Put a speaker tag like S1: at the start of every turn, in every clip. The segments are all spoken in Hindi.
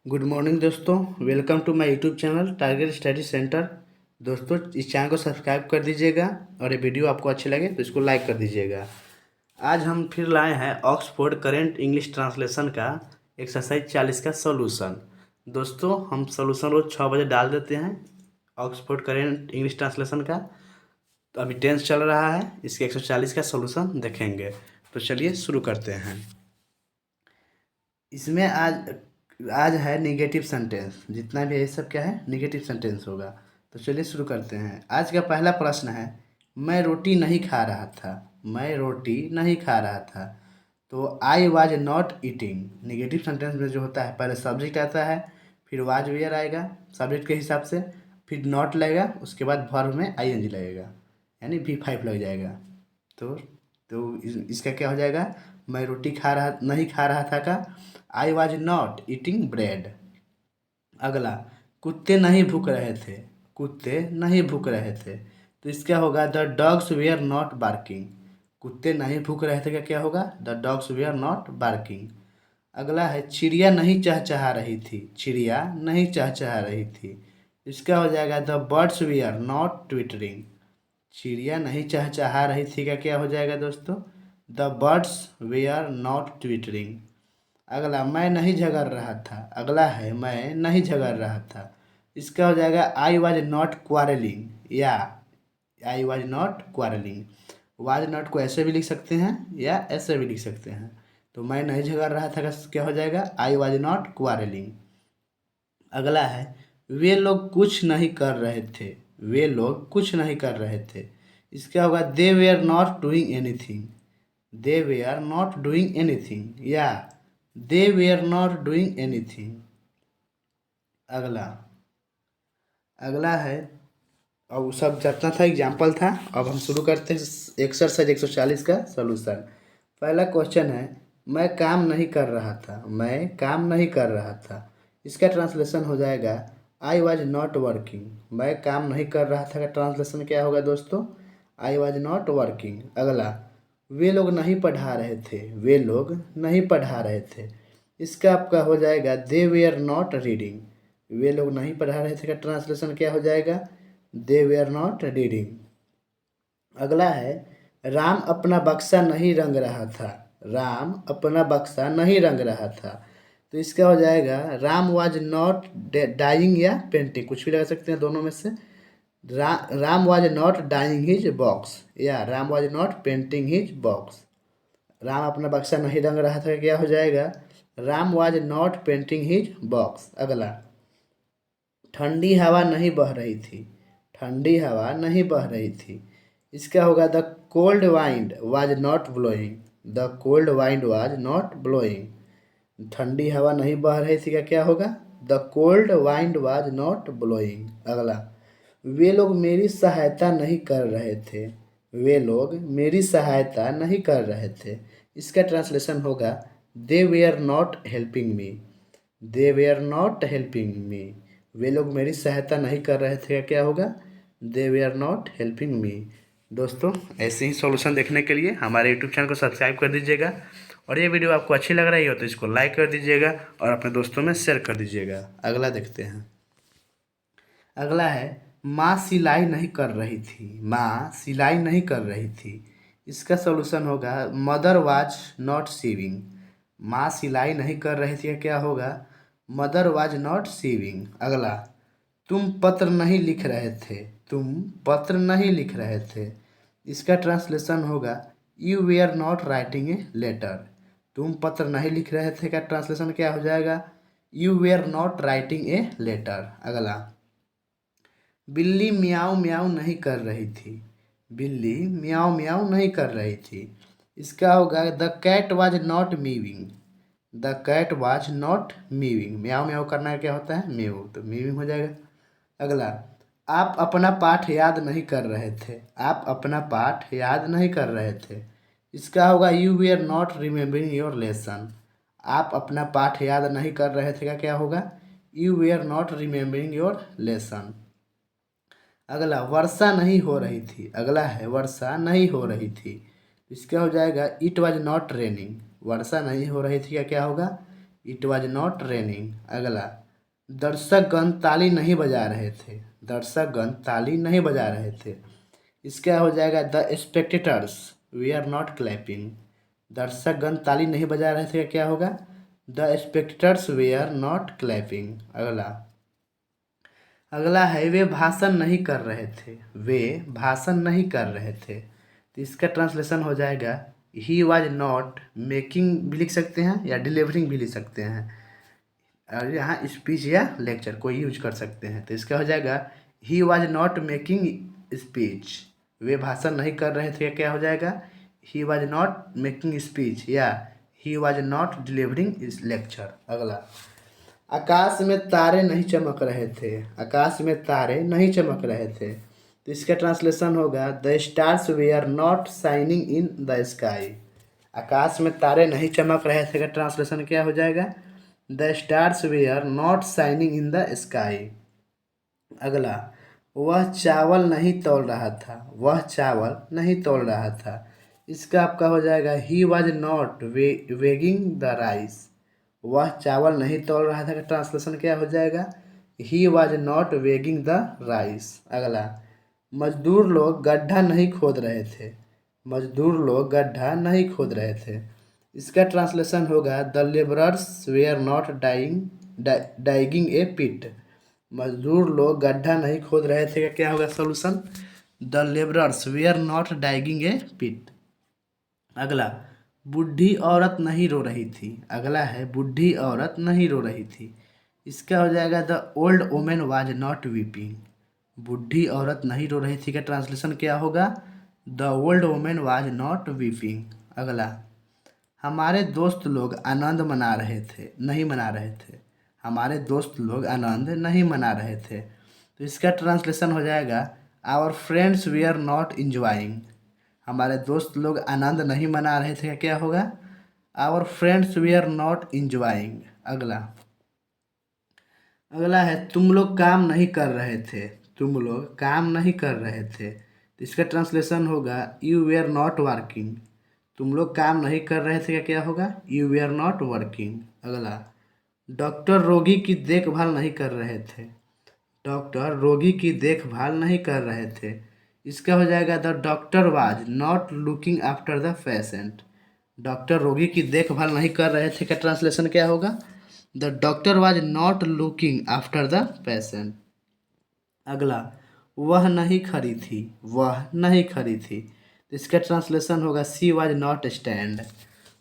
S1: गुड मॉर्निंग दोस्तों। Welcome to my YouTube channel target study centre. दोस्तों इस चैनल को सब्सक्राइब कर दीजिएगा और ये वीडियो आपको अच्छी लगे तो इसको लाइक कर दीजिएगा। आज हम फिर लाए हैं ऑक्सफोर्ड करेंट इंग्लिश ट्रांसलेशन का एक्सरसाइज 40 का सॉल्यूशन। दोस्तों हम सॉल्यूशन रोज 6 बजे डाल देते हैं ऑक्सफोर्ड करेंट इंग्लिश ट्रांसलेशन का। तो अभी टेंस चल रहा है, इसके 140 का सॉल्यूशन देखेंगे। तो चलिए शुरू करते हैं। इसमें आज है निगेटिव सेंटेंस, जितना भी है ये सब क्या है, निगेटिव सेंटेंस होगा। तो चलिए शुरू करते हैं। आज का पहला प्रश्न है, मैं रोटी नहीं खा रहा था। मैं रोटी नहीं खा रहा था। तो I was not eating. Negative sentence में जो होता है, पहले सब्जेक्ट आता है, फिर वाज वेयर आएगा सब्जेक्ट के हिसाब से, फिर नॉट लगेगा, उसके बाद वर्ब में आईएनजी लगेगा, यानी V5 लग जाएगा। तो इसका क्या हो जाएगा, मैं रोटी नहीं खा रहा था का I was not eating bread. अगला, कुत्ते नहीं भूख रहे थे। कुत्ते नहीं भूख रहे थे। तो इसका होगा the dogs were not barking. कुत्ते नहीं भूख रहे थे का क्या होगा, the dogs were not barking. अगला है, चिड़िया नहीं चहचहा रही थी। चिड़िया नहीं चहचहा रही थी। इसका हो जाएगा the birds were not twittering. चिड़िया नहीं चहचहा रही थी का क्या हो जाएगा दोस्तों, the birds were not twittering. अगला, मैं नहीं झगड़ रहा था। अगला है, मैं नहीं झगड़ रहा था। इसका हो जाएगा आई वॉज नॉट क्वारलिंग, या I was not quarrelling. Was not को ऐसे भी लिख सकते हैं या ऐसे भी लिख सकते हैं। तो मैं नहीं झगड़ रहा था का क्या हो जाएगा, आई वॉज नॉट क्वारलिंग। अगला है, वे लोग कुछ नहीं कर रहे थे। वे लोग कुछ नहीं कर रहे थे। इसका होगा they were not doing anything. They were not doing anything, या they were not doing anything. अगला अगला है, अब सब जितना था एग्जाम्पल था, अब हम शुरू करते हैं एक्सरसाइज 140 का सॉल्यूशन। पहला क्वेश्चन है, मैं काम नहीं कर रहा था। मैं काम नहीं कर रहा था। इसका ट्रांसलेशन हो जाएगा आई वॉज नॉट वर्किंग। मैं काम नहीं कर रहा था का ट्रांसलेशन क्या होगा दोस्तों, आई वॉज नॉट वर्किंग। अगला, वे लोग नहीं पढ़ा रहे थे। वे लोग नहीं पढ़ा रहे थे। इसका आपका हो जाएगा दे वेयर नॉट रीडिंग। वे लोग नहीं पढ़ा रहे थे का ट्रांसलेशन क्या हो जाएगा, दे वेयर नॉट रीडिंग। अगला है, राम अपना बक्सा नहीं रंग रहा था। राम अपना बक्सा नहीं रंग रहा था। तो इसका हो जाएगा राम वाज नॉट डाइंग या पेंटिंग, कुछ भी लगा सकते हैं दोनों में से। Ram was not dying his box, या Ram was not painting his box. Ram अपना बक्सा नहीं रंग रहा था, क्या हो जाएगा, Ram was not painting his box. अगला, ठंडी हवा नहीं बह रही थी। ठंडी हवा नहीं बह रही थी। इसका होगा the cold wind was not blowing. The cold wind was not blowing. ठंडी हवा नहीं बह रही थी का क्या होगा, the cold wind was not blowing. अगला, वे लोग मेरी सहायता नहीं कर रहे थे। वे लोग मेरी सहायता नहीं कर रहे थे। इसका ट्रांसलेशन होगा they were not helping me. They were not helping me. वे लोग मेरी सहायता नहीं कर रहे थे, क्या होगा, they were not helping me. दोस्तों ऐसे ही सॉल्यूशन देखने के लिए हमारे यूट्यूब चैनल को सब्सक्राइब कर दीजिएगा, और ये वीडियो आपको अच्छी लग रही हो तो इसको लाइक कर दीजिएगा और अपने दोस्तों में शेयर कर दीजिएगा। अगला देखते हैं। अगला है, माँ सिलाई नहीं कर रही थी। माँ सिलाई नहीं कर रही थी। इसका सॉल्यूशन होगा मदर वाज नॉट सीविंग। माँ सिलाई नहीं कर रही थी, क्या होगा, मदर वाज नॉट सीविंग। अगला, तुम पत्र नहीं लिख रहे थे। तुम पत्र नहीं लिख रहे थे। इसका ट्रांसलेशन होगा you were not writing a letter. तुम पत्र नहीं लिख रहे थे का ट्रांसलेशन क्या हो जाएगा, you were not writing a letter. अगला, बिल्ली म्याऊं म्याऊं नहीं कर रही थी। बिल्ली म्याऊं म्याऊं नहीं कर रही थी। इसका होगा the cat was not meowing. The cat was not meowing. म्याऊं म्याऊं करना क्या होता है, मेव, तो मीविंग हो जाएगा। अगला, आप अपना पाठ याद नहीं कर रहे थे। आप अपना पाठ याद नहीं कर रहे थे। इसका होगा you were not remembering your lesson. आप अपना पाठ याद नहीं कर रहे थे का क्या होगा, you were not remembering your lesson. अगला, वर्षा नहीं हो रही थी। अगला है, वर्षा नहीं हो रही थी। इसका हो जाएगा इट वाज नॉट रेनिंग। वर्षा नहीं हो रही थी, क्या होगा, इट वॉज नॉट रेनिंग। अगला, दर्शकगण ताली नहीं बजा रहे थे। दर्शकगण ताली नहीं बजा रहे थे। इसका हो जाएगा the spectators we are not clapping. दर्शकगण ताली नहीं बजा रहे थे, क्या होगा? The spectators we are not clapping. अगला, अगला है वे भाषण नहीं कर रहे थे। वे भाषण नहीं कर रहे थे, तो इसका ट्रांसलेशन हो जाएगा ही वॉज नॉट मेकिंग भी लिख सकते हैं या डिलीवरिंग भी लिख सकते हैं, और यहाँ स्पीच या लेक्चर कोई यूज कर सकते हैं। तो इसका हो जाएगा he was not making speech. वे भाषण नहीं कर रहे थे, क्या हो जाएगा? He was not making speech या he was not delivering lecture. अगला, आकाश में तारे नहीं चमक रहे थे। आकाश में तारे नहीं चमक रहे थे, तो इसका ट्रांसलेशन होगा the stars were not shining in the sky. आकाश में तारे नहीं चमक रहे थे का ट्रांसलेशन क्या हो जाएगा? The stars were not shining in the sky. अगला, वह चावल नहीं तौल रहा था। वह चावल नहीं तौल रहा था, इसका आपका हो जाएगा he was not weighing the rice. वह चावल नहीं तौल रहा था का ट्रांसलेशन क्या हो जाएगा? He was not weighing the rice. अगला, मजदूर लोग गड्ढा नहीं खोद रहे थे। मजदूर लोग गड्ढा नहीं खोद रहे थे, इसका ट्रांसलेशन होगा the labourers were not digging a pit. मजदूर लोग गड्ढा नहीं खोद रहे थे, क्या होगा solution? The labourers were not digging a pit. अगला, बूढ़ी औरत नहीं रो रही थी। अगला है बूढ़ी औरत नहीं रो रही थी, इसका हो जाएगा the old women was not weeping. बूढ़ी औरत नहीं रो रही थी का ट्रांसलेशन क्या होगा? The old women was not weeping. अगला, हमारे दोस्त लोग आनंद मना रहे थे नहीं मना रहे थे। हमारे दोस्त लोग आनंद नहीं मना रहे थे, तो इसका ट्रांसलेशन हो जाएगा our friends we are not enjoying. हमारे दोस्त लोग आनंद नहीं मना रहे थे, क्या होगा? Our friends we are not enjoying. अगला, अगला है तुम लोग काम नहीं कर रहे थे। तुम लोग काम नहीं कर रहे थे, तो इसका ट्रांसलेशन होगा you we are not working. तुम लोग काम नहीं कर रहे थे, क्या होगा? You we are not working. अगला, डॉक्टर रोगी की देखभाल नहीं कर रहे थे। डॉक्टर रोगी की देखभाल नहीं कर रहे थे, इसका हो जाएगा the doctor was not looking after the patient. Doctor रोगी की देखभाल नहीं कर रहे थे का ट्रांसलेशन क्या होगा? The doctor was not looking after the patient. अगला, वह नहीं खड़ी थी। वह नहीं खड़ी थी, तो इसका ट्रांसलेशन होगा सी वाज नॉट स्टैंड।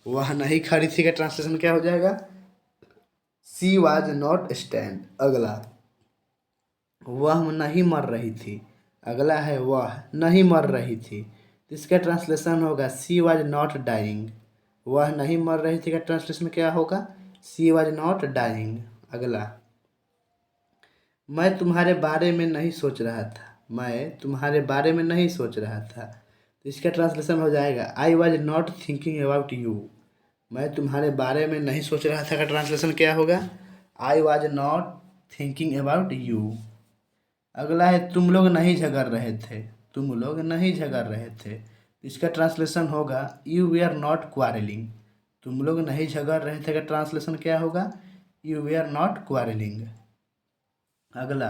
S1: वह नहीं खड़ी थी का ट्रांसलेशन क्या हो जाएगा? सी वाज नॉट स्टैंड। अगला, वह नहीं मर रही थी। अगला है वह नहीं मर रही थी, तो इसका ट्रांसलेशन होगा सी वाज नॉट डाइंग। वह नहीं मर रही थी का ट्रांसलेशन क्या होगा? She was not dying. अगला, मैं तुम्हारे बारे में नहीं सोच रहा था। मैं तुम्हारे बारे में नहीं सोच रहा था, तो इसका ट्रांसलेशन हो जाएगा I was not thinking about you. मैं तुम्हारे बारे में नहीं सोच रहा था का ट्रांसलेशन क्या होगा? I was not thinking about you. अगला है तुम लोग नहीं झगड़ रहे थे। तुम लोग नहीं झगड़ रहे थे, इसका ट्रांसलेशन होगा you we are not quarrelling. तुम लोग नहीं झगड़ रहे थे का ट्रांसलेशन क्या होगा? You we are not quarrelling. अगला,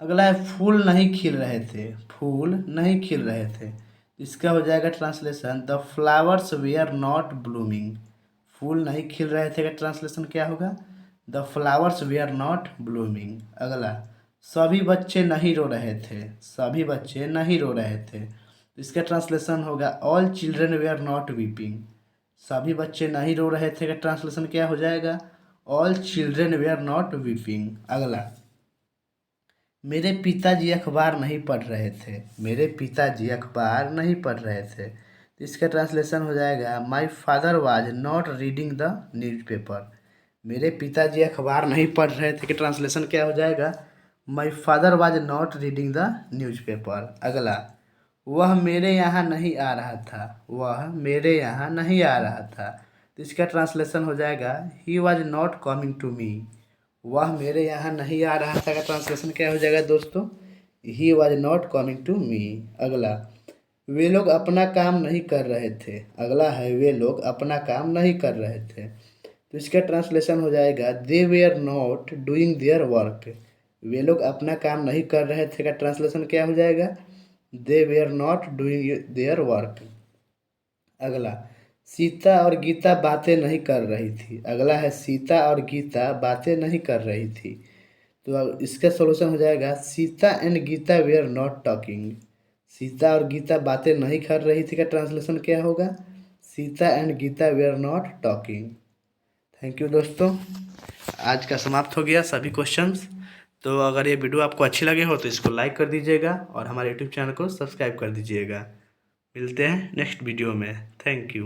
S1: अगला है फूल नहीं खिल रहे थे। फूल नहीं खिल रहे थे, इसका हो जाएगा translation the flowers we are not blooming. फूल नहीं खिल रहे थे का ट्रांसलेशन क्या होगा? The flowers we are not blooming. अगला, सभी बच्चे नहीं रो रहे थे। सभी बच्चे नहीं रो रहे थे, इसका ट्रांसलेशन होगा all children we are not weeping. सभी बच्चे नहीं रो रहे थे का ट्रांसलेशन क्या हो जाएगा? All children we are not weeping. अगला, मेरे पिताजी अखबार नहीं पढ़ रहे थे। मेरे पिताजी अखबार नहीं पढ़ रहे थे, तो इसका ट्रांसलेशन हो जाएगा my father was not reading the newspaper. मेरे पिताजी अखबार नहीं पढ़ रहे थे कि ट्रांसलेशन क्या हो जाएगा? My father was not reading the newspaper. अगला, वह मेरे यहाँ नहीं आ रहा था। वह मेरे यहाँ नहीं आ रहा था, तो इसका ट्रांसलेशन हो जाएगा he was not coming to me. वह मेरे यहाँ नहीं आ रहा था का ट्रांसलेशन क्या हो जाएगा दोस्तों? He was not coming to me. अगला, वे लोग अपना काम नहीं कर रहे थे। अगला है वे लोग अपना काम नहीं कर रहे थे, तो इसका ट्रांसलेशन हो जाएगा they were not doing their work. वे लोग अपना काम नहीं कर रहे थे का ट्रांसलेशन क्या हो जाएगा? They were not doing their work. अगला, सीता और गीता बातें नहीं कर रही थी। अगला है सीता और गीता बातें नहीं कर रही थी। तो अब इसका सॉल्यूशन हो जाएगा Sita and Gita were not talking. Sita और गीता बातें नहीं कर रही थी का ट्रांसलेशन क्या होगा? Sita and Gita were not talking. Thank you दोस्तों, आज का समाप्त हो गया सभी क्वेश्चंस। तो अगर ये वीडियो आपको अच्छी लगे हो तो इसको लाइक कर दीजिएगा और हमारे यूट्यूब चैनल को सब्सक्राइब कर दीजिएगा। मिलते हैं नेक्स्ट वीडियो में। Thank you.